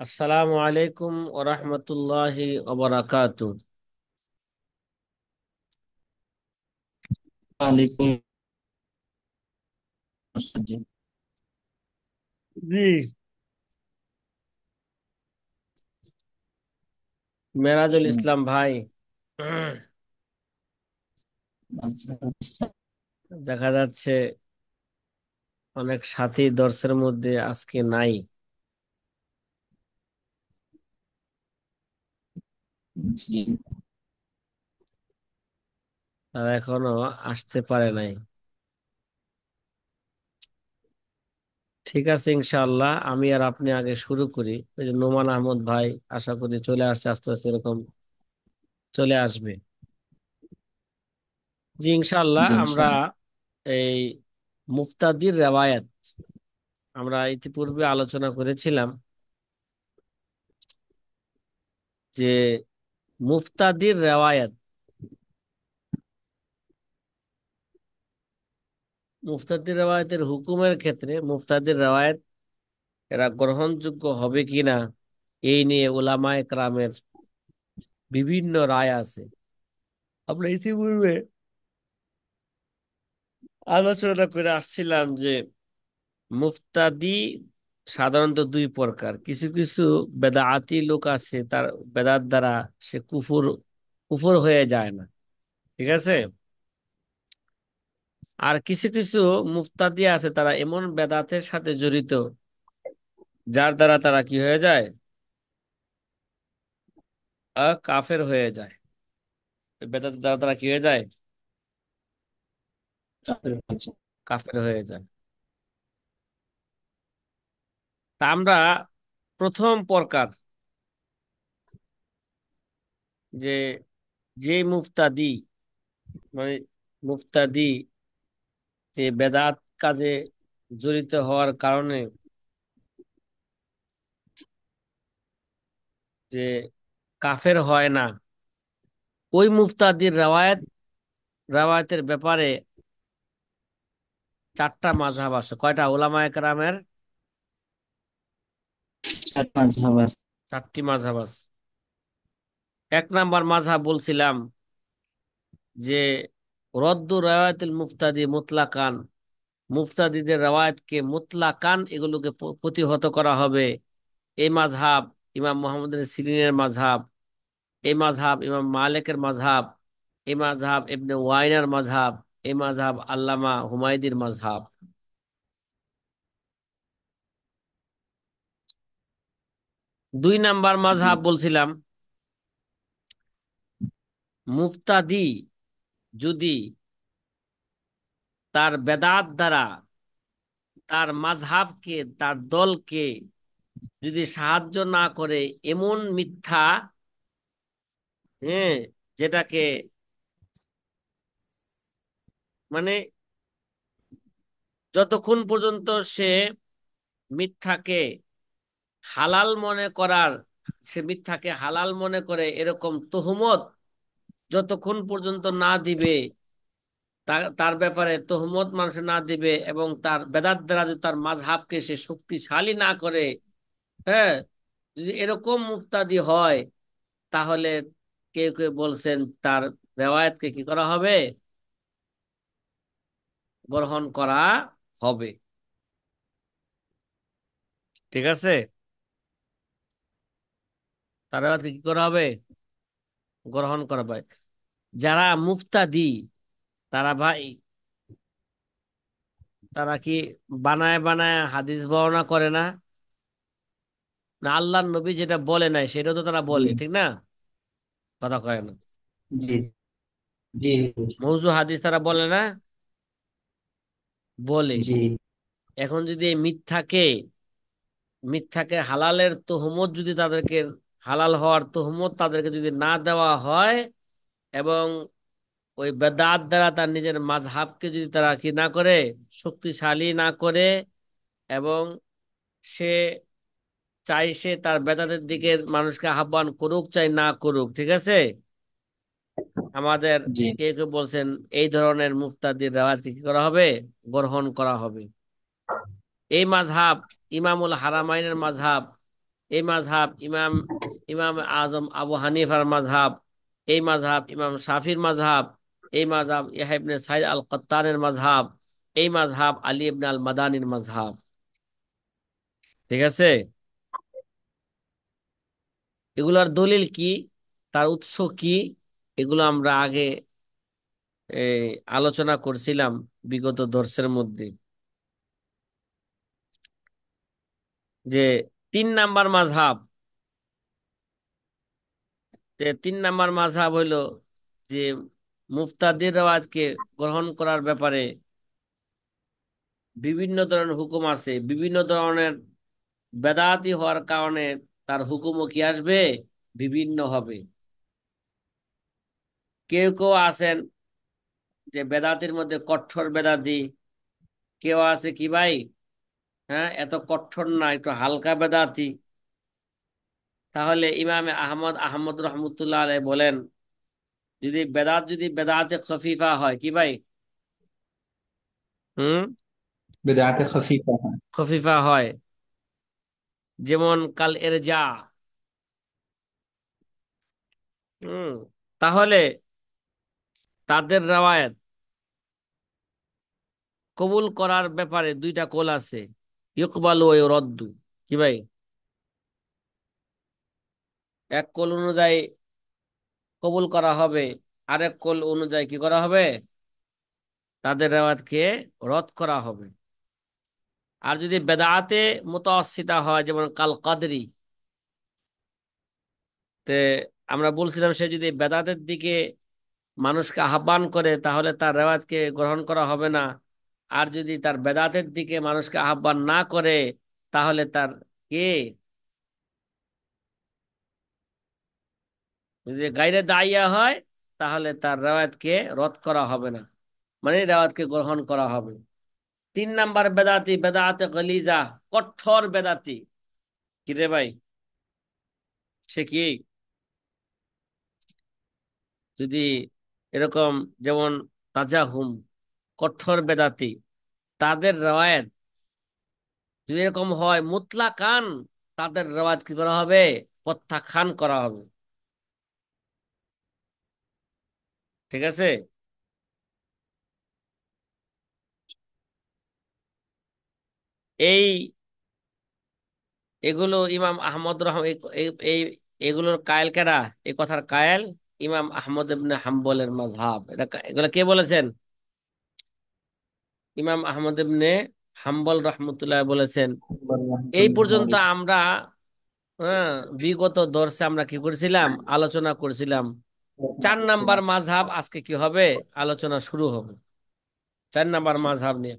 আসসালামু আলাইকুম ওরহমতুল্লাহি ওবারাকাতু। ওয়ালাইকুম আসসালাম জি। জি, মেরাজুল হুম, ইসলাম ভাই। আচ্ছা, দেখা যাচ্ছে অনেক সাথী দর্শের মধ্যে আজকে নাই। জি, তারা এখনো আসতে পারে নাই। ঠিক আছে, ইনশাআল্লাহ আমি আর আপনি আগে শুরু করি। ওই যে নোমান আহমদ ভাই আশা করি চলে আসছে, আস্তে আস্তে এরকম চলে আসবে। জি, ইনশাআল্লাহ জি আমরা ইনশাআল্লাহ। এই মুফতাদির রেওয়ায়াত আমরা ইতিপূর্বে আলোচনা করেছিলাম যে মুফতাদির রেওয়ায়াত মুফতাদির রেওয়ায়তের হুকুমের ক্ষেত্রে মুফতাদির রেওয়ায়ত এরা গ্রহণযোগ্য হবে কিনা এই নিয়ে উলামায়ে কেরামের বিভিন্ন রায় আছে। আমরা ইতিপূর্বে আলোচনা করে আসছিলাম যে মুফতাদি সাধারণত দুই প্রকার। কিছু কিছু বেদাআতি লোক আছে, তার বেদাত দ্বারা সে কুফর কুফর হয়ে যায় না, ঠিক আছে। আর কিছু কিছু মুফতাদি আছে, তারা এমন বেদাতের সাথে জড়িত যার দ্বারা তারা কি হয়ে যায়, কাফের হয়ে যায়। বেদাতের দ্বারা তারা কি হয়ে যায়, আচ্ছা, কাফের হয়ে যায়। তা আমরা প্রথম প্রকার যে যে মুফতাদি, মানে মুফতাদি যে বেদাত কাজে জড়িত হওয়ার কারণে যে কাফের হয় না, ওই মুফতাদির রাওয়ায়াতের ব্যাপারে চারটা মাযহাব আছে। কয়টা? উলামায়ে কেরামের চার মাযহাব আছে। চারটি মাযহাব আছে। এক নাম্বার মাযহাব বলছিলাম যে রদ্দু রাওয়ায়াতুল মুফতাদি মুতলাকান, মুফতাদিদের রাওয়ায়াতকে মুতলাকান এগুলোকে প্রতিহত করা হবে। এই মাযহাব ইমাম মুহাম্মদ বিন সিরিনের মাযহাব, এই মাযহাব ইমাম মালিকের মাযহাব, এই মাযহাব ইবনে ওয়াইনার মাযহাব, এই মাযহাব আল্লামা হুমায়দির মাযহাব। দুই নাম্বার জি, মাযহাব বলছিলাম, মুফতাদি যদি তার বেদাত দ্বারা তার মাযহাবকে, তার দলকে যদি সাহায্য না করে, এমন মিথ্যা, হ্যাঁ, যেটাকে মানে যতক্ষণ পর্যন্ত সে মিথ্যাকে হালাল মনে করার, সে মিথ্যাকে হালাল মনে করে এরকম তুহমত যতক্ষণ পর্যন্ত না দিবে, তার ব্যাপারে তুহমত মানুষ না দিবে, এবং তার বেদাত দ্বারা যদি তার মাযহাবকে সে শক্তিশালী না করে, হ্যাঁ, যদি এরকম মুক্তাদি হয়, তাহলে কেউ কেউ বলছেন তার রেওয়ায়াতকে কি করা হবে, গ্রহণ করা হবে। ঠিক আছে, তার রেওয়ায়াতকে কি করা হবে, গ্রহণ করা হবে। যারা মুফতাদি তারা ভাই, তারা কি বানায় বানায় হাদিস বর্ণনা করে না? না, আল্লাহর নবী যেটা বলে নাই সেটা তো তারা জি, বলে, ঠিক না? কথা কয় না। জি, জি, মৌজু হাদিস তারা বলে না, বলে। জি, এখন যদি এই মিথ্যাকে হালালের তহমত যদি তাদেরকে, হালাল হওয়ার তহমত তাদেরকে যদি না দেওয়া হয়, এবং ওই বেদাত দ্বারা তার নিজের মাযহাবকে যদি তারা কি না করে, শক্তিশালী না করে, এবং সে চাই সে তার বেদাতের দিকে মানুষকে আহ্বান করুক চাই না করুক, ঠিক আছে, আমাদের জি, কে কে বলছেন এই ধরনের মুফতাদির রেওয়াজকে কি করা হবে, গ্রহণ করা হবে। এই মাযহাব ইমামুল হারামাইনের মাযহাব, এই মাযহাব ইমাম ইমাম আজম আবু হানিফার মাযহাব, এই মাযহাব ইমাম শাফির মাযহাব, এই মাযহাব ইয়াহয়া ইবনে সাঈদ আল কাত্তানের মাযহাব, এই মাযহাব আলী ইবনে আল মাদানির মাযহাব। ঠিক আছে? এগুলার দলিল কি, তার উৎস কি, এগুলো আমরা আগে এই আলোচনা করছিলাম বিগত দর্সের মধ্যে। যে 3 নাম্বার মাযহাব, যে 3 নাম্বার মাযহাব হইলো যে মুফতাদির রেওয়াজকে গ্রহণ করার ব্যাপারে বিভিন্ন ধরনের হুকুম আছে, বিভিন্ন ধরনের বেদাতি হওয়ার কারণে তার হুকুমও কি আসবে, বিভিন্ন হবে। কেউ কেউ আছেন যে বেদাতির মধ্যে কঠোর বেদাতি, কেউ আছে কি ভাই, হ্যাঁ এত কঠোর না, একটু হালকা বেদাতি। তাহলে ইমামে আহমদ আহমদ রহমতুল্লাহ আলাইহি বলেন, যদি বেদাত যদি বেদাতে খফিফা হয় কি ভাই, হুম, بدعة خفيفة. খফিফা হয়, যেমন কাল এরজা, হুম, তাহলে তাদের রাওয়ায়াত কবুল করার ব্যাপারে 2টা কল আছে, ইকবালু ওয়া ইউরাদ্দু। কি ভাই, এক কল অনুযায়ী কবুল করা হবে, আরেক কল অনুযায়ী কি করা হবে, তাদের রেওয়ায়তকে রদ করা হবে। আর যদি বেদাতে মুতাওয়াসসিতা হয়, যেমন কাল কাদরি, তে আমরা বলছিলাম সে যদি বেদাতের দিকে মানুষকে আহ্বান করে তাহলে তার রেওয়াজকে গ্রহণ করা হবে না। আর যদি তার বেদাতের দিকে মানুষকে আহ্বান না করে তাহলে তার কে, যদি গায়রে দাইয়া হয় তাহলে তার রেওয়াজকে রদ করা হবে না, মানে রেওয়াজকে গ্রহণ করা হবে। 3 নাম্বার বেদাতি, বেদাতে গলিজা, কঠোর বেদাতি। কি রে ভাই, সে কি, যদি এরকম যেমন তাজাহুম, কঠোর বেদাতি, তাদের রেওয়ায়ত যদি এরকম হয় মুতলাকান, তাদের রেওয়াজ কি করা হবে, প্রত্যাখ্যান করা হবে। ঠিক আছে? এই এগুলো ইমাম আহমদ এগুলোর কায়েল কেরা, এই কথার কায়েল ইমাম আহমদ ইবনে হাম্বলের মাযহাব। এগুলা কে বলেছেন, ইমাম আহমদ ইবনে হাম্বল রহমতুল্লাহ বলেছেন। ورحمة এই الله পর্যন্ত عليه. আমরা, হ্যাঁ, বিগত দর্সে আমরা কি করছিলাম, আলোচনা করছিলাম। 4 নাম্বার মাযহাব আজকে কি হবে, আলোচনা শুরু হবে 4 নাম্বার মাযহাব নিয়ে।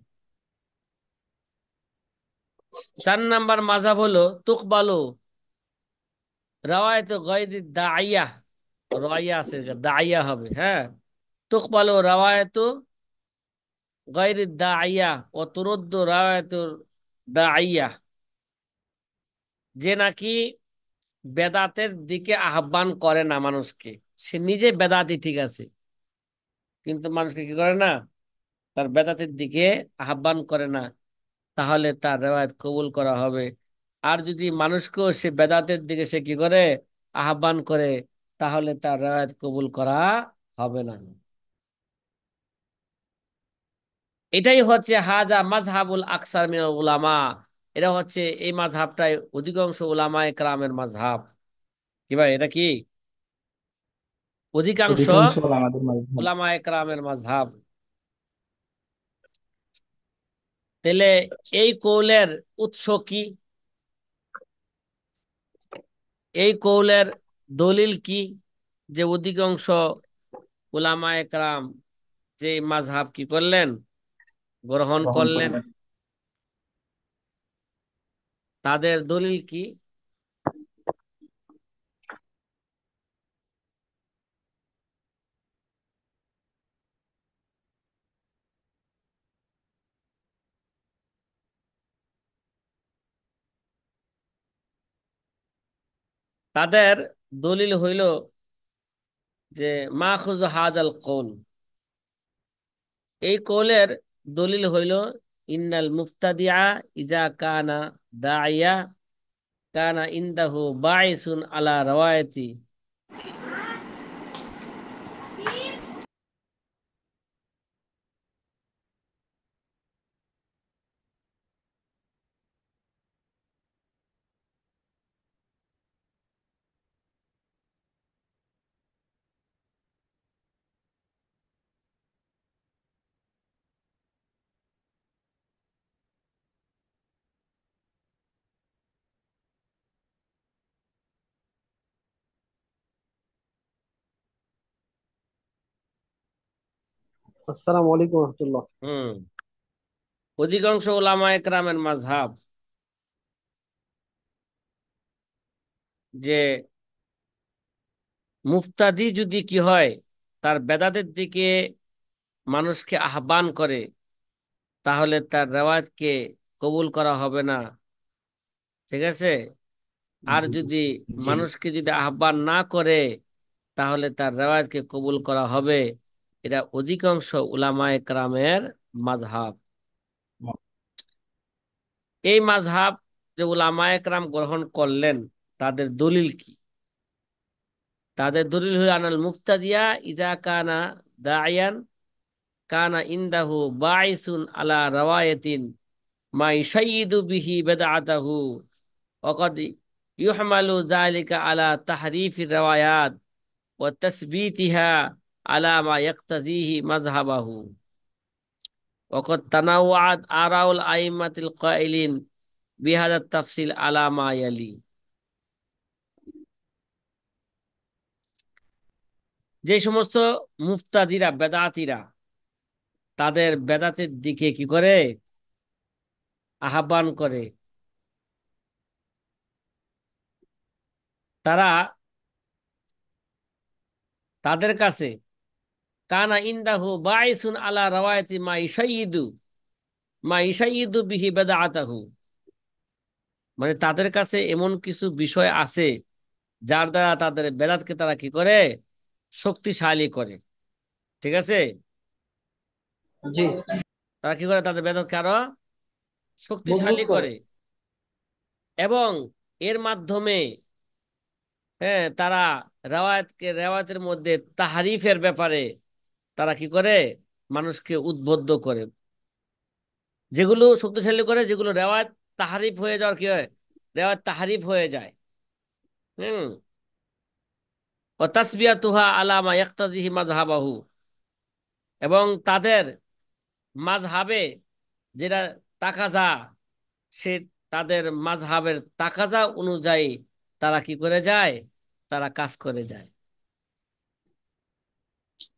4 নাম্বার মাযহাব হলো তুকবালু রাওয়ায়াত গায়রি দাইয়া, রাইয়া আছে, দাইয়া হবে, হ্যাঁ। তুকবালু রাওয়ায়াত গায়রি দাইয়া ও তুরদ্দু রাওয়ায়াত দাইয়া, যে নাকি বেদাতের দিকে আহ্বান করে না মানুষকে, সে নিজে বেদাতি ঠিক আছে, কিন্তু মানুষকে কি করে না, তার বেদাতের দিকে আহ্বান করে না, তাহলে তার রেওয়ায়ত কবুল করা হবে। আর যদি মানুষকেও সে বেদাতের দিকে সে কি করে, আহ্বান করে, তাহলে তার রেওয়ায়ত কবুল করা হবে না। এটাই হচ্ছে হাজা মাজহাবুল আকসার মিনাল উলামা। এটা হচ্ছে এই মাযহাবটাই অধিকাংশ উলামায়ে কেরামের মাযহাব। কি ভাই, এটা কি অধিকাংশ অধিকাংশ আমাদের মাঝহাব। উলামায়ে কেরামের মাযহাব। তাহলে এই কৌলের উৎস কি, এই কৌলের দলিল কি, যে অধিকাংশ উলামায়ে কেরাম যে মাযহাব কি করলেন, গ্রহণ গ্রহণ করলেন, করলেন। তাদের দলিল কি? তাদের দলিল হইল যে মাখুজ হাজাল কৌল, এই কৌলের দলিল হইল ইন্নাল মুফতাদিআ ইজা কানা দাইয়া কানা ইনদাহু বাইসুন আলা রাওয়ায়াতি। আসসালামু আলাইকুম রহমতুল্লাহ। হুম। অধিকাংশ উলামায়ে কেরামের মাযহাব যে মুফতাদি যদি কি হয়, তার বেদাতের দিকে মানুষকে আহ্বান করে, তাহলে তার রেওয়ায়তকে কবুল করা হবে না। ঠিক আছে। আর জি যদি জি। মানুষকে যদি আহ্বান না করে, তাহলে তার রেওয়ায়তকে কবুল করা হবে। এটা অধিকাংশ উলামায়ে কেরামের মাযহাব। এই মাযহাব যে উলামায়ে কেরাম গ্রহণ করলেন, তাদের দলিল কি? তাদের দলিল হলো আনাল মুফতাদিয়া ইজা কানা দায়ান কানা ইনদাহু বাইসুন আলা রাওয়ায়াতিন মা ইশাইয়িদু বিহি বিদআতাহু ওয়া ক্বাদ ইউহমালু যালিকা আলা তাহরিফির রাওয়ায়াত ওয়া তাসবীতিহা আলা মা ইয়াক্তাযিহি মাযহাবাহু ওয়া ক্বাদ তানাওয়াত আরাউল আইম্মাতিল কাইলিন বিহাদা তাফসিল আলা মা ইয়ালি। যে সমস্ত মুফতাদিরা বেদাতিরা তাদের বেদাতের দিকে কি করে আহ্বান করে, তারা তাদের কাছে কানা ইনদাহু বাইসুন আলা রাওয়ায়াতি মা ইশাইয়িদু বিহি বিদআতাহু, মানে তাদের কাছে এমন কিছু বিষয় আছে যার দ্বারা তাদের বেদাতকে তারা কি করে, শক্তিশালী করে। ঠিক আছে। জি। তারা কি করে, তাদের বেদাতকে আরো মজবুত শক্তিশালী করে। করে। এবং এর মাধ্যমে তারা রেওয়ায়তের মধ্যে তাহারিফের ব্যাপারে তারা কি করে, মানুষকে উদ্বুদ্ধ করে। যেগুলো শক্তিশালী করে, যেগুলো রেওয়ায়ত তাহারিফ হয়ে যাওয়ার কি হয়, রেওয়ায়ত তাহারিফ হয়ে যায়। হুম। ও তাসবিয়াতুহা আলা মা ইয়াক্তাজিহি মাযহাবাহু, এবং তাদের মাযহাবে যেটা তাকাজা, সে তাদের মাযহাবের তাকাজা অনুযায়ী তারা কি করে যায়, তারা কাজ করে যায়।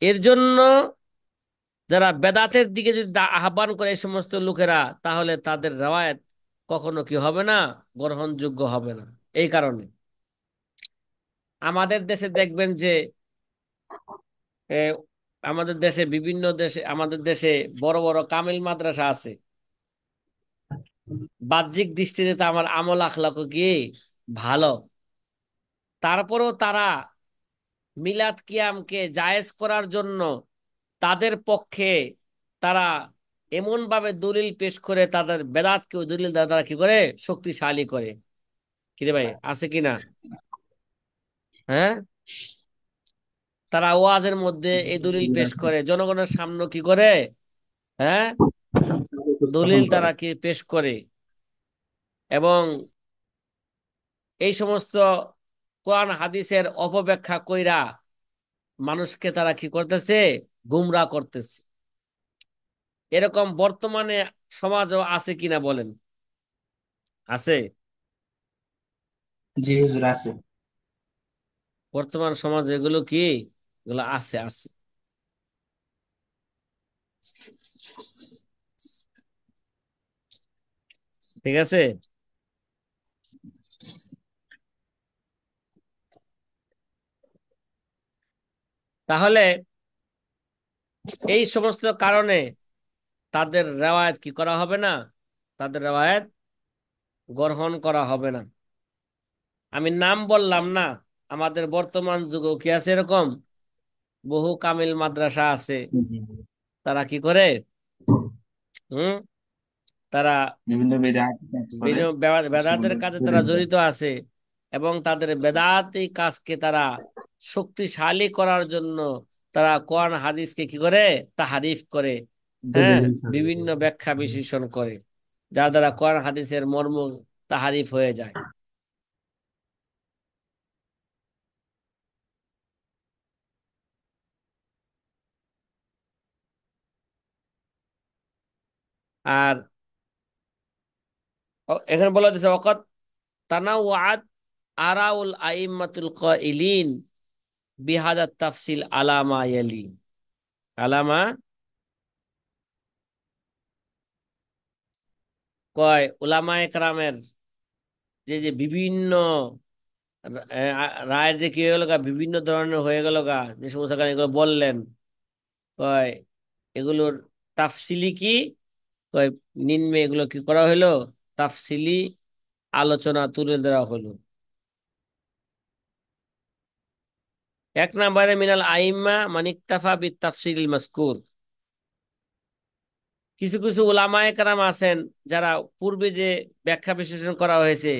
এর জন্য যারা বেদাতের দিকে যদি আহ্বান করে এই সমস্ত লোকেরা, তাহলে তাদের রেওয়ায়েত কখনো কি হবে না, গ্রহণযোগ্য হবে না। এই কারণে আমাদের দেশে দেখবেন যে এ, আমাদের দেশে বিভিন্ন দেশে আমাদের দেশে বড় বড় কামিল মাদ্রাসা আছে। বাহ্যিক দৃষ্টিতে তো আমার আমল আখলাক কি ভালো, তারপরেও তারা মিলাদ কিয়ামকে জায়েজ করার জন্য তাদের পক্ষে তারা এমন ভাবে দলিল পেশ করে, তাদের বেদাতকেও দলিল দ্বারা তারা কি করে, শক্তিশালী করে। কিরে ভাই, আছে কিনা? হ্যাঁ। তারা ওয়াজের মধ্যে এই দলিল পেশ করে, জনগণের সামনে কি করে, হ্যাঁ, দলিল উপস্থাপন করে। তারা কি পেশ করে। এবং এই সমস্ত কোরআন হাদিসের অপব্যাখ্যা কইরা মানুষকে তারা কি করতেছে, গুমরা করতেছে। এরকম বর্তমানে সমাজও আছে কিনা বলেন? আছে। জি হুজুর আছে। বর্তমান সমাজ এগুলো কি, এগুলো আছে আছে। ঠিক আছে। তাহলে এই সমস্ত কারণে তাদের রেওয়ায়েত কি করা হবে না, তাদের রেওয়ায়েত গ্রহণ করা হবে না। আমি নাম বললাম না, আমাদের বর্তমান যুগেও কি আছে এরকম বহু কামিল মাদ্রাসা আছে। জি জি। তারা কি করে, হুম, তারা বিভিন্ন বেদায়াত কাজ করে, বেদাতের সেগুলো কাজে তারা জড়িত। জড়িত আছে, এবং তাদের বেদাতি কাজকে তারা শক্তিশালী করার জন্য তারা কোরআন হাদিসকে কি করে, তাহারিফ করে, হ্যাঁ, দলিল হিসাবে। বিভিন্ন ব্যাখ্যা বিশ্লেষণ করে, যার দ্বারা কোরআন হাদিসের মর্ম তাহারিফ হয়ে যায়। আর এখানে বলা হয়েছে ওয়াকাত তানাওয়াত আরাউল আইম্মাতুল কাইলিন বিহাদা তাফসিল আলামা ইয়ালি। আলামা কয় উলামায়ে কেরামের যে যে বিভিন্ন রায়ের যে কি হয়ে গেল গা, বিভিন্ন ধরনের হয়ে গেল গা, যে সমস্ত কারণে এগুলো বললেন, কয় এগুলোর তাফসিলি কি, কয় নিম্নে এগুলো কি করা হলো, তাফসিলি আলোচনা তুলে ধরা হলো। এক নম্বরে মিনাল আইম্মা মানিকতাফা বিত তাফসিল মাসকুর, কিছু কিছু উলামায়ে কেরাম আছেন যারা পূর্বে যে ব্যাখ্যা বিশ্লেষণ করা হয়েছে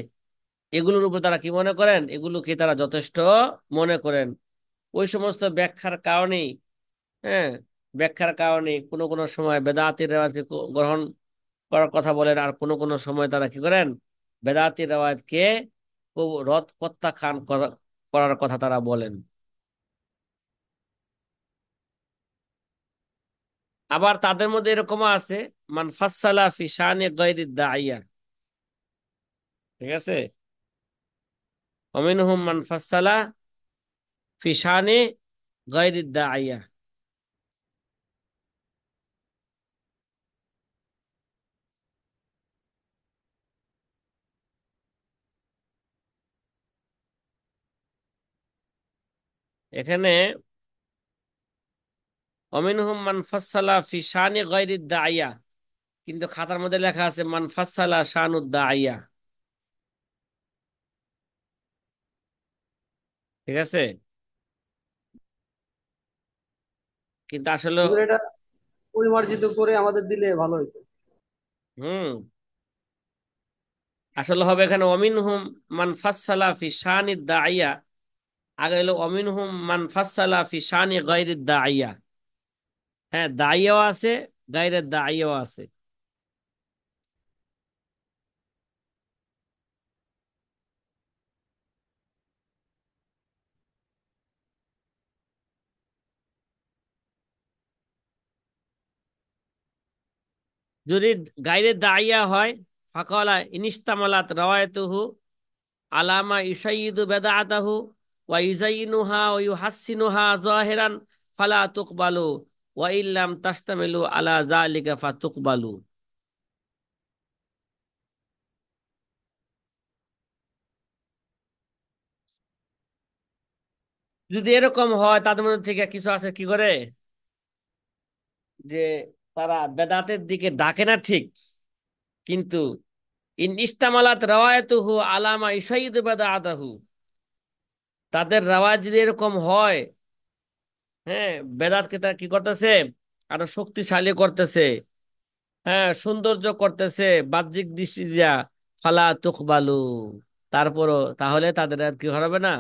এগুলোর উপর তারা কি মনে করেন, এগুলোকে তারা যথেষ্ট মনে করেন। ওই সমস্ত ব্যাখ্যার কারণেই, হ্যাঁ, ব্যাখ্যার কারণে কোনো কোনো সময় বেদাতির রেওয়াজকে গ্রহণ করার কথা বলেন, আর কোনো কোনো সময় তারা কি করেন, বেদাতির রেওয়াজকে রদ প্রত্যাখ্যান করার কথা তারা বলেন। আবার তাদের মধ্যে এরকম আছে মান ফাসসালা ফি শানি গায়রি দাইয়া, ঠিক আছে, ওমিনহুম মান ফাসসালা ফি শানি গায়রি দাইয়া। এখানে অমিনহুম মান ফাসসালা ফি শানি গায়রি দাইয়া, কিন্তু খাতার মধ্যে লেখা আছে মান ফাসসালা শানুদ দাইয়া, ঠিক আছে, কিন্তু আসলে, হুজুর, এটা পরিমার্জিত করে আমাদের দিলে ভালো হতো। হুম, আসলে হবে এখানে অমিনহুম মান ফাসসালা ফি শানি দাইয়া, আগে হলো অমিনহুম মান ফাসসালা ফি শানি গায়রি দাইয়া। হ্যাঁ, দাইয়াও আছে, গায়রের দাইয়াও আছে। যদি গায়রের দাইয়া হয়, ফাকালা ইনিস্তামালাত রাওয়ায়াতুহু আলামা ইউসাইয়িদু বেদাআতাহু ওয়া ইউজাইয়িনুহা ওয়া ইউহাসসিনুহা যাহিরান ফালা তুকবালু ওয়া ইল্লাম তাশতামিলু আলা যালিকা ফাতুকবালু। যদি এরকম হয় তাদের মধ্যে থেকে কিছু আছে কি করে, যে তারা বেদাতের দিকে ডাকে না ঠিক, কিন্তু ইন ইস্তামালাত রাওয়ায়াতুহু আলামা ইউসাইয়িদু বেদাআতাহু, তাদের রাওয়াজ যদি এরকম হয়, হ্যাঁ, বেদাতকে তারা কি করতেছে, আরো শক্তিশালী করতেছে, হ্যাঁ, সৌন্দর্য করতেছে বাহ্যিক দৃষ্টি দিয়া, ফালা তুকবালু, তারপরও তাহলে তাদের আর কি হবে না,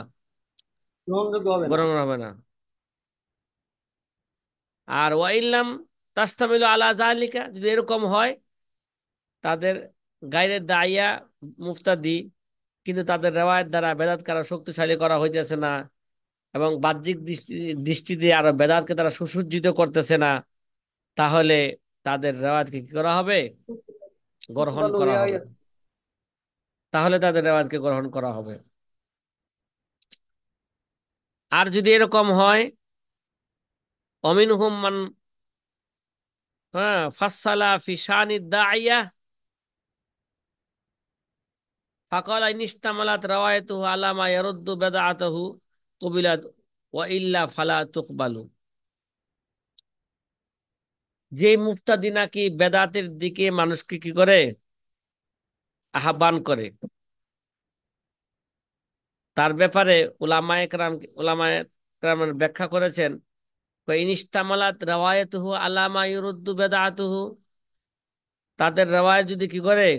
গ্রহণযোগ্য হবে না। গ্রহণ হবে না। আর ওয়াইল্লাম তাস্তামিলু আলা জালিকা, যদি এরকম হয় তাদের গায়রে দাইয়া মুফতাদি, কিন্তু তাদের রেওয়ায়েত দ্বারা বেদাতকে আরো শক্তিশালী করা হইতেছে না, এবং বাহ্যিক দৃষ্টি দিয়ে আরো বেদাতকে তারা সুসজ্জিত করতেছে না, তাহলে তাদের রেওয়াজকে কি করা হবে, গ্রহণ ভালো করা ইয়া হবে, ইয়া। তাহলে তাদের রেওয়াজকে গ্রহণ করা হবে। আর যদি এরকম হয় অমিনহুম মান, হ্যাঁ, ফাসসালা ফি শানিদ দাইয়া ফাকালা ইন ইশতামালাত রাওয়ায়াতুহু আলা মা ইয়ারুদ্দু বিদআতাহু কুবিলাত ওয়া ইল্লা ফালা তুকবালু, যে মুফতাদি নাকি বেদাতের দিকে মানুষকে কি করে, আহ্বান করে, তার ব্যাপারে উলামায়ে কেরাম ব্যাখ্যা করেছেন, ইন ইশতামালাত রাওয়ায়াতুহু আলা মা ইয়ারুদ্দু বিদআতুহু, তাদের রেওয়ায়ত যদি কি করে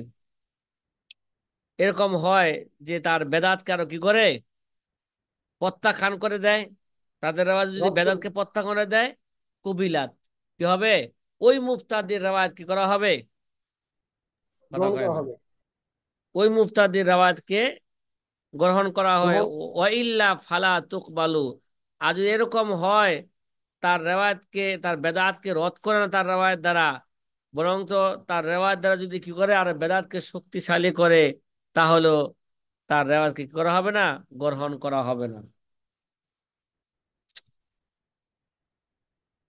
এরকম হয় যে তার বেদাতকে আরো কি করে প্রত্যাখ্যান করে দেয়, তাদের রেওয়াজ যদি রদ করে বেদাতকে প্রত্যাখ্যান করে দেয়, কুবিলাত কি হবে, ওই মুফতাদির রেওয়াজ কি করা হবে, কথা গ্রহণ কয় করা না, হবে। ওই মুফতাদির রেওয়াজকে গ্রহণ করা হয়। গ্রহণ ওয়াইল্লা ফালা তুকবালু, আর যদি এরকম হয় তার রেওয়ায়তকে, তার বেদাতকে রদ করে না তার রেওয়ায়ত দ্বারা, বরং তো তার রেওয়ায়ত দ্বারা যদি কি করে আর বেদাতকে শক্তিশালী করে, তাহলে তার রেওয়াজকে কি করা হবে না, গ্রহণ করা হবে না।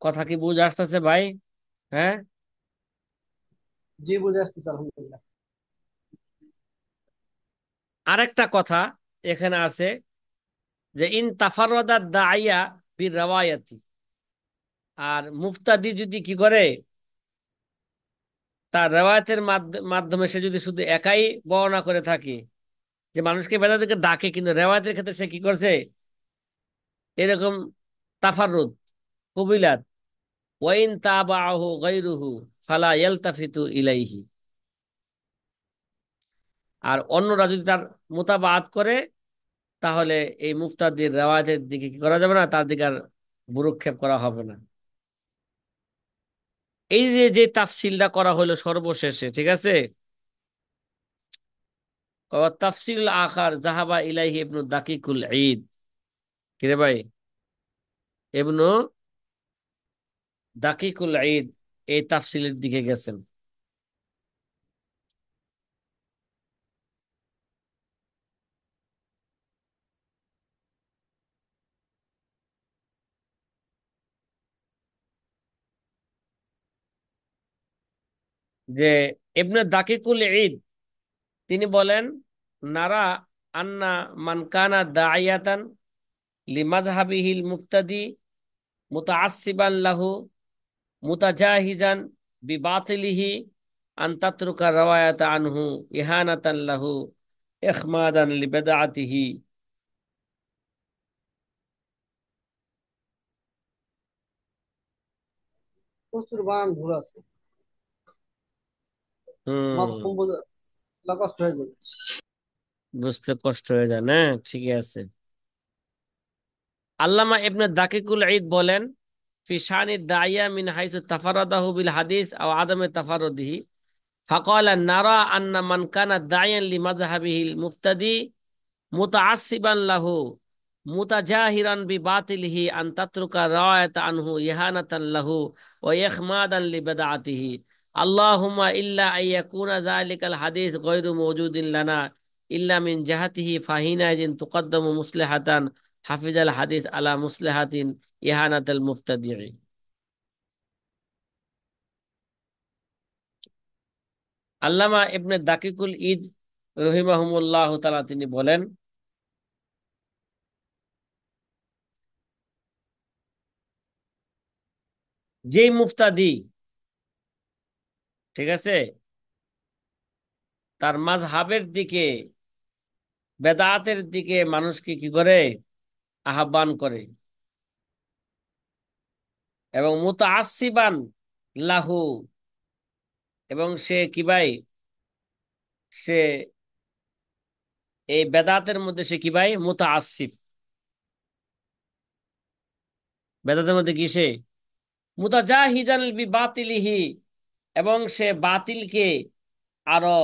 কথা কি বুঝে আসতেছে ভাই? হ্যাঁ। জি, বুঝে আসতেছে আলহামদুলিল্লাহ। আরেকটা কথা এখানে আছে যে ইন তাফাররাদাদ দাইয়া বির রাওয়ায়াতি, আর মুফতাদি যদি কি করে তার রেওয়ায়াতের মাধ্যমে সে যদি শুধু একাই বর্ণনা করে থাকে, যে মানুষকে বেদাতিকে ডাকে কিন্তু রেওয়ায়াতের ক্ষেত্রে সে কি করছে এরকম তাফাররুদ, কবিলাত, ওয়াইন তাবাআহু গায়রুহু ফালা ইয়ালতাফিতু ইলাইহি, আর অন্যরা যদি তার মুতাবাআত করে, তাহলে এই মুফতাদির রেওয়ায়াতের দিকে কি করা যাবে না, তার দিকে আর ভ্রুক্ষেপ করা হবে না। এই যে যে তাফসিলটা করা হলো সর্বশেষে, ঠিক আছে, তাফসিল আখার জাহাবা ইলাইহি ইবনু দাকিকুল ঈদ, কিরে ভাই, ইবনু দাকিকুল ঈদ এই তাফসিলের দিকে গেছেন। যে ইবনে দাকিকুল ঈদ তিনি বলেন, নারা আন্না মান কানা দাইয়াতান লিমাযহাবিহিল মুক্তাদি মুতাআসসিবান লাহু মুতাজাহিজান বিবাতিলিহি আন তাতরুকা রাওয়ায়াত আনহু ইহানাতান লাহু ইখমাদান লিবিদআতিহি। প্রচুর বানান ভুল আছে। হুম, মাফহুম বোঝা কষ্ট হয়ে যাবে। বুঝতে কষ্ট হয়ে যায় না, ঠিকই আছে। আল্লামা ইবনে দাকিকুল ঈদ বলেন, ফি শানি দাইয়া মিন হাইসু তাফারাদাহু বিল হাদিস আও আদামে তাফারুদিহি ফাকালা নারা আন্না মান কানা দাইয়ান লিমাযহাবিহিল মুক্তাদি মুতাআসসিবান লাহু মুতাজাহিরান বিবাতিলিহি আন তাতরুকা রাওয়ায়াত আনহু ইহানাতান লাহু ওয়া ইখমাদান লিবিদআতিহি। আল্লাহুম্মা ইল্লা আইয়াকুনা যালিকাল হাদিস গায়রু মাওজুদিন লানা ইল্লা মিন জাহাতিহি ফাহিনা ইযিন তুকদ্দামু মুসলিহাতান হাফিজাল হাদিস আলা মুসলিহাতিন ইহানাতাল মুফতাদিঈ। আল্লামা ইবনে দাকিকুল ঈদ রহিমাহুমুল্লাহ তাআলা তিনি বলেন, যেই মুফতাদি, ঠিক আছে, তার মাযহাবের দিকে, বেদাতের দিকে মানুষকে কি করে আহ্বান করে, এবং মুতাআসসিবান লাহু, এবং সে কি ভাই, সে এই বেদাতের মধ্যে সে কি ভাই মুতাআসসিব, বেদাতের মধ্যে কি সে মুতাজাহিজান বিবাতিলিহি, এবং সে বাতিলকে আরো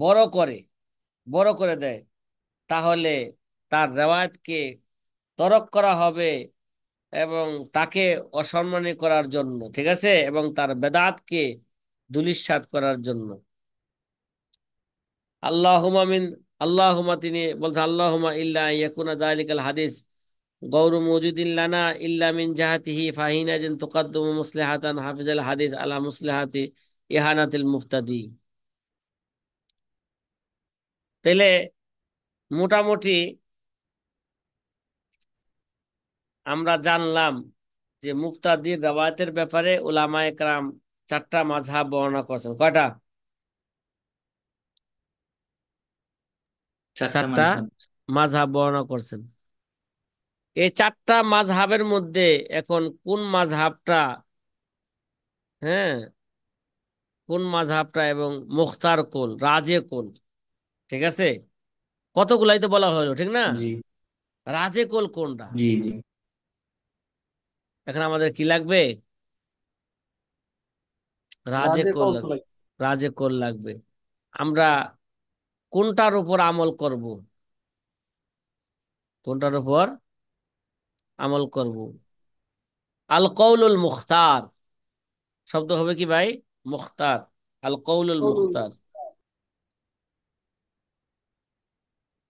বড় করে, বড় করে দেয়, তাহলে তার রেওয়ায়াতকে তরক করা হবে এবং তাকে অসম্মানী করার জন্য, ঠিক আছে, এবং তার বেদাতকে ধূলিসাৎ করার জন্য। আল্লাহুম্মা মিন, আল্লাহুম্মা তিনি বলছেন, আল্লাহুম্মা ইল্লা ইয়াকুনা যালিকাল হাদিস গায়রু মাওজুদিন লানা ইল্লা মিন জাহাতিহি ফাহিনাজিন তুকদ্দমু মুসলিহাতান হাফিজাল হাদিস আলা মুসলিহাতি ইহানাতিল মুফতাদি। তাইলে মোটামুটি আমরা জানলাম যে মুফতাদির রওয়ায়াতের ব্যাপারে উলামায়ে কেরাম চারটা মাযহাব বর্ণনা করছেন। কয়টা? চারটা চারটা মাযহাব। মাযহাব বর্ণনা করছেন। এই চারটা মাযহাবের মধ্যে এখন কোন মাযহাবটা, হ্যাঁ, কোন মাযহাবটা এবং মুখতার কোল, রাজে কোল। ঠিক আছে, কতগুলাই তো বলা হলো, ঠিক না? জি রাজে কোল কোনটা? জি জি। এখন আমাদের কি লাগবে? রাজে রাজে কোল কল লাগবে। লাগে। রাজে কোল লাগবে। আমরা কোনটার উপর আমল করব? কোনটার উপর আমল করব? আল কৌলুল মুখতার। শব্দ হবে কি ভাই? মুখতার। আল কৌলুল মুখতার।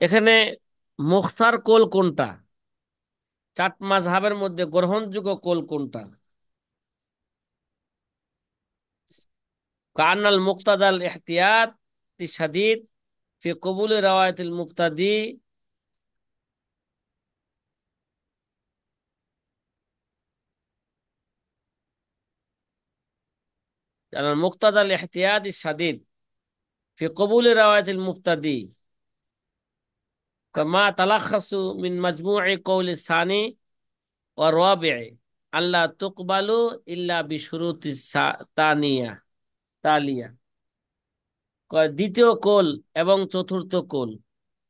এখানে মুখতার কোল কোনটা? চার মাযহাবের মধ্যে গ্রহণযোগ্য কোল কোনটা? কানাল মুক্তাদাল ইহতিয়াত শাদীদ ফি কবুল রাওয়ায়াতিল মুক্তাদি। কানাল মুক্তাদাল ইহতিয়াত শাদীদ ফি কবুল রাওয়ায়াতিল মুক্তাদি কামা তালাখাসু মিন মাজমু'i কওলি সানি ওয়া রাবি'i আল্লা তুকবালু ইল্লা বিশুরুতি তানিয়া তালিয়া। কয় দ্বিতীয় কোল এবং চতুর্থ কোল।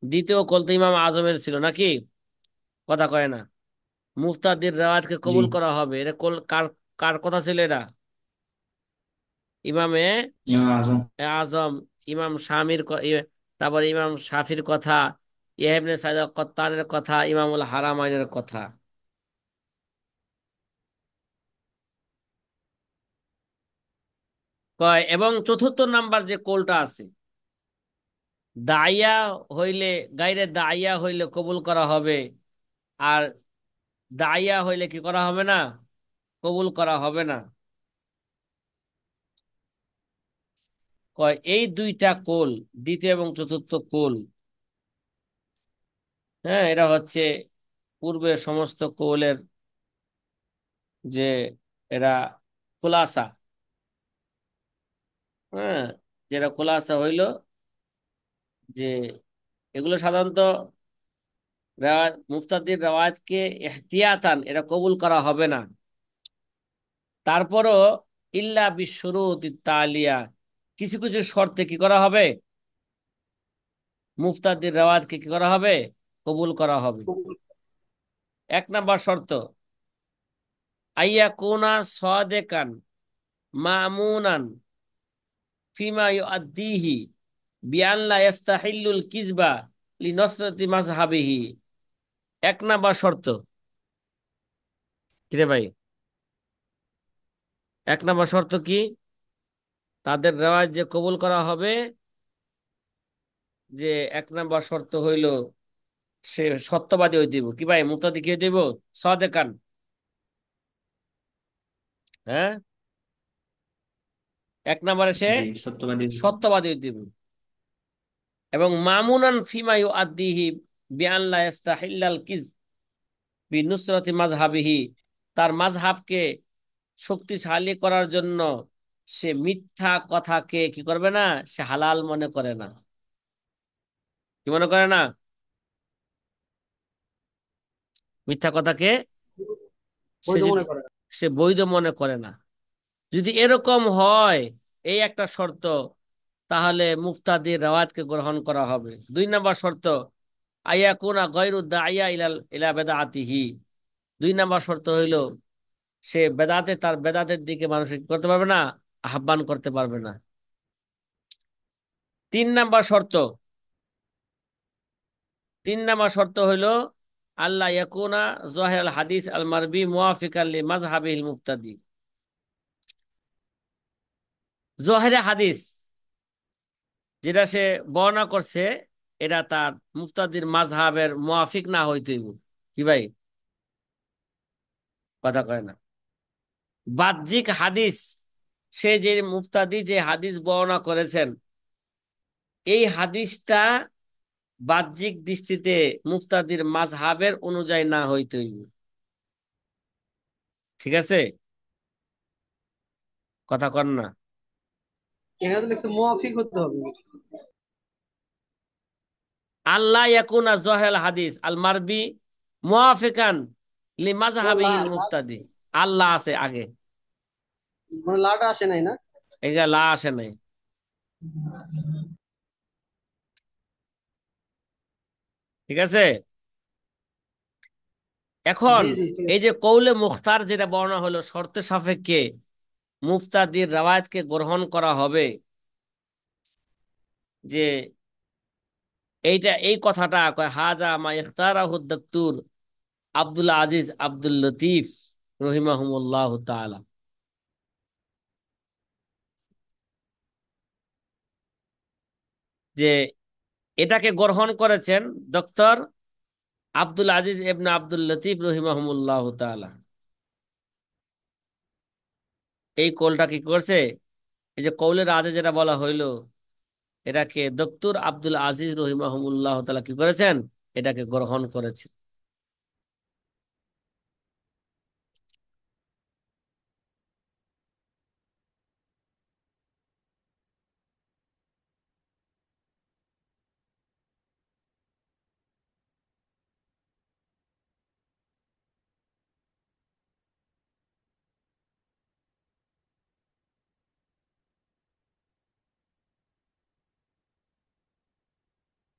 দ্বিতীয় কোল তো ইমাম আজমের ছিল নাকি? কথা কয় না। মুফতাদির রেওয়ায়াতকে জি কবুল করা হবে, এটা কোল কার? কার কথা ছিল এটা? ইমামে ইমাম আজম। আজম, ইমাম শামির তারপর ইমাম শাফির কথা, ইহয়া ইবনে সাঈদ আল কত্তানের কথা, ইমামুল হারামাইনের কথা। কয় এবং চতুর্থ নাম্বার যে কোলটা আছে, দাইয়া হইলে, গাইরে দাইয়া হইলে কবুল করা হবে, আর দাইয়া হইলে কি করা হবে না? কবুল করা হবে না। কয় এই দুইটা কোল, দ্বিতীয় এবং চতুর্থ কোল, হ্যাঁ, এরা হচ্ছে পূর্বের সমস্ত কৌলের যে এরা খুলাসা। হ্যাঁ, যেটা খুলাসা হইল যে এগুলো সাধারণত মুফতাদির রেওয়ায়াতকে ইহতিয়াতান এটা কবুল করা হবে না। তারপরও ইল্লা বিশুরুতি তালিয়া, কিছু কিছু শর্তে কি করা হবে? মুফতাদির রেওয়ায়াতকে কি করা হবে? কবুল করা হবে। এক নাম্বার শর্ত, আইয়া কুনা সাদেকান মামুনান ফিমা ইউআদ্দিহি বিআন লা ইস্তাহিল্লুল কিযবা লিনসরাতি মাযহাবিহি। এক নাম্বার শর্ত। কিরে ভাই, এক নাম্বার শর্ত কি? তাদের রেওয়ায়াত যে কবুল করা হবে, যে এক নাম্বার শর্ত হইল সে সত্যবাদী হইতে দিব। কি ভাই, মুফতাদি কি হইতে দিব? সাদেকান। হ্যাঁ, এক নাম্বারে সে জি সত্যবাদী। সত্যবাদী হইতে দিব। এবং মামুনান ফিমা ইউআদ্দিহি বিআন লা ইস্তাহিল্লাল কিযব বিনুসরাতি মাযহাবিহি, তার মাযহাবকে শক্তিশালী করার জন্য সে মিথ্যা কথাকে কি করবে না? সে হালাল মনে করে না। কি মনে করে না? মিথ্যা কথাকে সে বৈধ যদি মনে করে না। সে বৈধ মনে করে না। যদি এরকম হয়, এই একটা শর্ত, তাহলে মুফতাদির রেওয়ায়াতকে গ্রহণ করা হবে। দুই নাম্বার শর্ত, আইয়াকুনা গায়রু দাইয়া ইলা বেদাআতিহি। দুই নাম্বার শর্ত হইল সে বেদাতে, তার বেদাতের দিকে মানুষ কি করতে পারবে না? আহ্বান করতে পারবে না। তিন নাম্বার শর্ত, তিন নাম্বার শর্ত হইল আল্লাহ ইয়াকুনা যাহির আল হাদিস আল মারবি মুওয়াফিকান লি মাযহাবিল মুক্তাদি। জহেরে হাদিস যেটা সে বর্ণনা করছে, এটা তার মুক্তাদির মাযহাবের মুওয়াফিক না হইতে হইব। কি ভাই, কথা কয় না। বাহ্যিক হাদিস, সে যে মুক্তাদি যে হাদিস বর্ণনা করেছেন, এই হাদিসটা বাহ্যিক দৃষ্টিতে মুক্তাদির মাযহাবের অনুযায়ী না হইতে হইব। ঠিক আছে, কথা কন না। এখানে তো লিখছে মুয়াফিক হতে হবে। আল্লাহ ইয়াকুনা জহেল হাদিস আল মারবি মুআফিকান লি ও লা মাযহাবিহিল লা- মুফতাদি। আল্লাহ আছে আগে। মানে লাটা আসে নাই না। এটা লা আসে নাই। ঠিক আছে। এখন জি জি ঠিক এই আছে। যে কৌলে মুখতার যেটা বর্ণনা হলো শর্তে সাপেক্ষে মুফতাদির রাওয়ায়াতকে গ্রহণ করা হবে, যে এইটা এই কথাটা কয় হাজা মা ইখতারাহু দাক্তুর আব্দুল আজিজ আব্দুল লতিফ রহিমাহুমুল্লাহ তাআলা, যে এটাকে গ্রহণ করেছেন ডক্টর আব্দুল আজিজ ইবনে আব্দুল লতিফ রহিমাহুমুল্লাহ তাআলা। এই কৌলটা কি করছে, এই যে কৌলের রাজে যেটা বলা হইলো, এটাকে ডক্টর আব্দুল আজিজ রহিমাহুমুল্লাহ তাআলা কি করেছেন, এটাকে গ্রহণ করেছেন।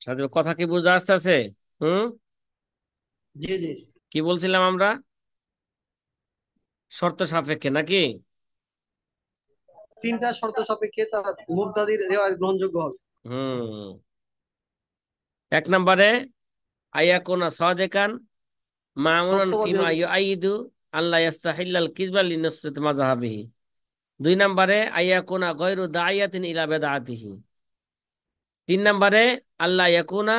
সাথে কথা কি বুঝতে আসতেছে? হুম। জি জি। কি বলছিলাম আমরা, শর্ত সাপেক্ষে নাকি? তিনটা শর্ত সাপেক্ষে তার মুবতাদির রেওয়াজ গ্রহণযোগ্য হবে। হুম। এক নম্বরে আয়াকুনা সাদিকান মামুনান সত্যবাদী ফিমা হতে হবে। ইউআইদু আল্লাহ ইস্তাহিল্লাল কিযবা লিনুসরাত মাযহাবিহি। দুই নম্বরে আয়াকুনা গায়রু দাইয়াতিন ইলা বিদআতিহি। তিন নম্বরে আল্লাহ ইয়াকুনা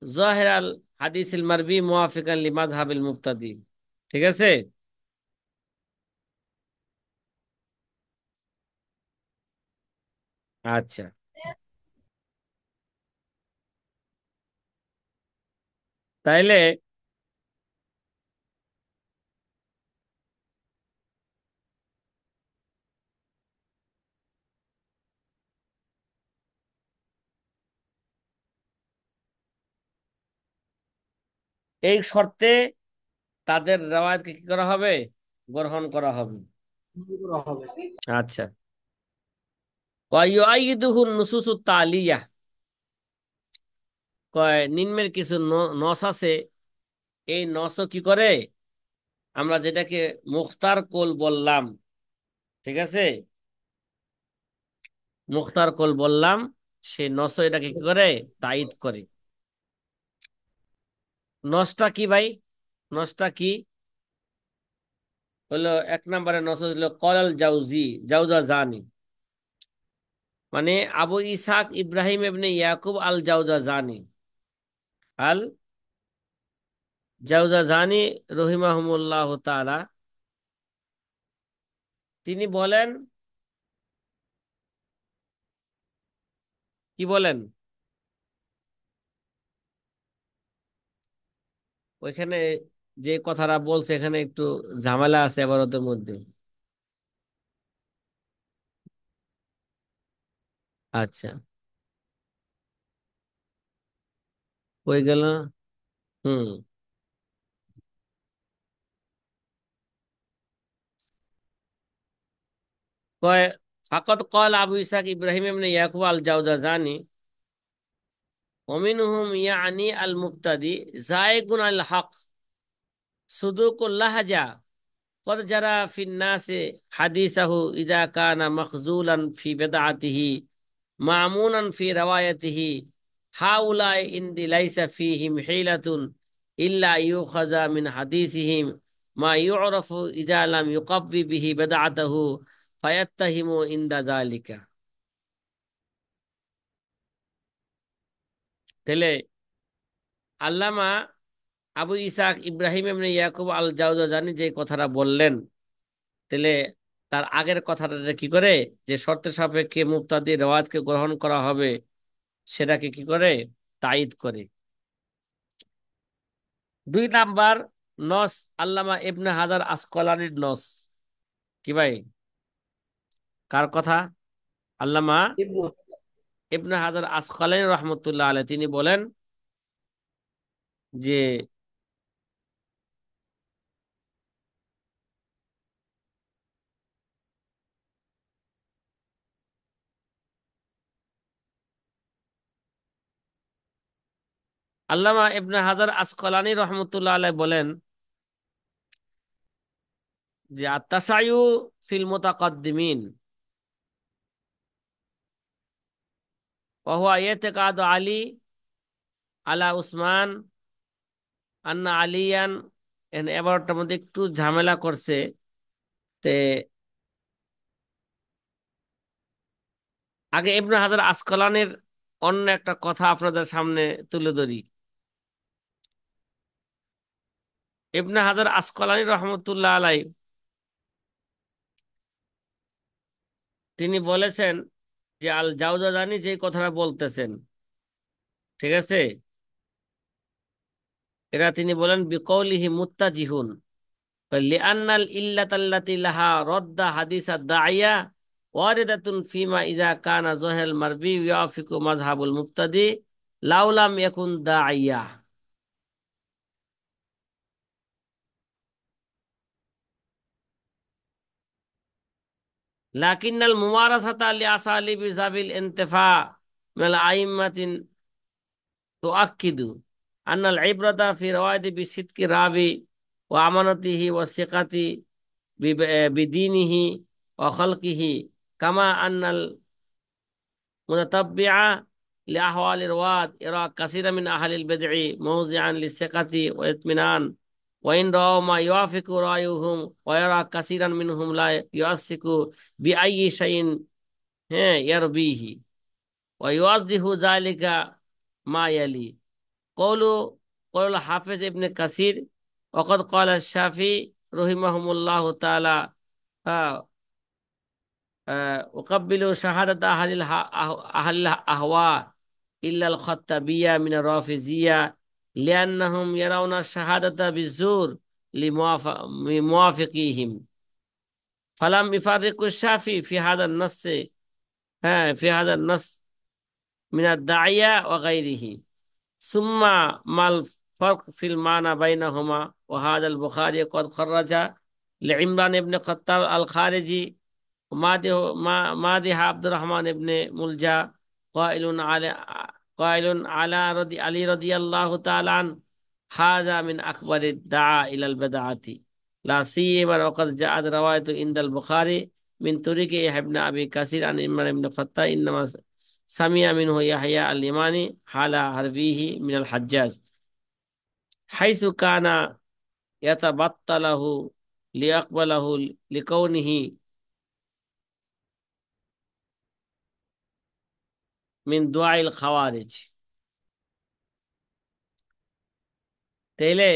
যাহিরাল হাদিসিল মারবি মুওয়াফিকান লিমাযহাবিল মুবতাদি। ঠিক আছে। আচ্ছা, তাইলে এই শর্তে তাদের রেওয়ায়তকে কি করা হবে, গ্রহণ করা হবে। গ্রহণ করা হবে। আচ্ছা। ওয়াইয়ুআইয়িদুহু নুসুসুত তালিয়া, কয় নিম্নের কিছু নস আছে, এই নসও কি করে, আমরা যেটাকে মুখতার কোল বললাম, ঠিক আছে, মুখতার কোল বললাম, সেই নসও এটাকে কি করে, তায়িদ করে। নসটা কি ভাই, নসটা কি হলো, এক নম্বরে নস হলো কলাল জাউজি জাউজা জানি, মানে আবু ইসহাক ইব্রাহিম ইবনে ইয়াকুব আল জাউজা জানি, আল জাউজা জানি রহিমাহুমুল্লাহ তাআলা, তিনি বলেন, কি বলেন, ওইখানে যে কথাটা বলছে এখানে একটু ঝামেলা আছে আবার ওদের মধ্যে। আচ্ছা, হয়ে গেল। হুম। কয় ফাকাদ ক্বাল আবু ইসহাক ইব্রাহিম ইবনে ইয়াকুব আল জাওজাজানি ওমিনহুম ইয়ানি আল মুক্তাদি জায়গুন আল হক সুদুকুল লাহজা قد جرى في الناس حديثه إذا كان مخزولا في بدعته معمونا في روايته هؤلاء عندي ليس فيهم حيلة إلا يؤخذ من حديثهم ما يعرف إذا لم يقوي به بدعته فيتهم عند ذلك। তাহলে আল্লামা আবু ইসাক ইব্রাহিম ইবনে ইয়াকুব আল জাওজাজানি যে কথাটা বললেন, তাহলে তার আগের কথাটা কি করে, যে শর্তের সাপেক্ষে মুক্তাদি রেওয়ায়াতকে গ্রহণ করা হবে, সেটাকে কি করে, তায়িদ করে। দুই নাম্বার নস আল্লামা ইবনে হাজার আসকলানির নস, কি ভাই, কার কথা, আল্লামা ইবনু ইবনে হাজার আসকলানি রহমতুল্লাহ আলাইহি, তিনি বলেন যে আল্লামা ইবনে হাজার আসকালানী রহমতুল্লাহ আলাইহি বলেন যে আত-তাসায়্যু ফিল মুতাকাদ্দিমিন ওয়া হুয়া ইতিকাদু আলী আলা উসমান আন্না আলিয়ান। এবারটার মধ্যে একটু ঝামেলা করছে। তে আগে ইবনে হাজার আসকালানির অন্য একটা কথা আপনাদের সামনে তুলে ধরি। ইবনে হাজার আসকালানী রহমতুল্লাহ আলাই তিনি বলেছেন যে আল জাওজাজানি যে কথাটা বলতেছেন, ঠিক আছে, এটা তিনি বলেন বিকৌলিহি মুত্তাজিহুন লিআন্নাল ইল্লাতাল্লাতি লাহা রাদ্দা হাদিসা দাইয়া ওয়ারিদাতুন ফিমা ইযা কানা যহিল মারবি ইয়াফিকু মাযহাবুল মুবতাদি লাউলাম ইয়াকুন দাইয়া লাকিন্নাল মুমারাসাতা লিআসালিবি যাবিল ইন্তিফা মিনাল আইম্মাতিন তুআক্কিদু আন্নাল ইবরাতা ফি রাওয়ায়তি বিসিদকি রাবি ওয়া আমানাতিহি ওয়া সিকাতি বিদীনিহি ওয়া খালকিহি কামা আন্নাল متتبعة لأحوال الرواة يرى كثيرا من أهل البدع موضعا للثقة واطمئنان وإن رأوا ما يوافق رأيهم ويرى كثيرا منهم لا يؤثق بأي شيء يربيه ويوضح ذلك ما يلي قول الحافظ ابن كثير وقد قال الشافعي رحمهم الله تعالى أقبل شهادة أهل الأهواء إلا الخطابية من الرافضية لأنهم يرون الشهادة بالزور لموافقيهم فلم يفرق الشافعي في هذا النص من الداعية وغيره. ثم ما الفرق في المعنى بينهما؟ وهذا البخاري قد خرج لعمران بن خطاب الخارجي مادح عبد الرحمن بن ملجا قائل على علي رضي الله تعالى عنه هذا من أكبر الدعاء إلى البدعة لا سيما وقد جاءت رواية عند البخاري من طريق يحيى بن أبي كثير عن عمران بن الخطاب إنما سمع منه يحيى اليماني حال حربه من الحجاج حيث كان يتبطله ليقبله لكونه মিন দুআইল খাওয়ারিজ। তাইলে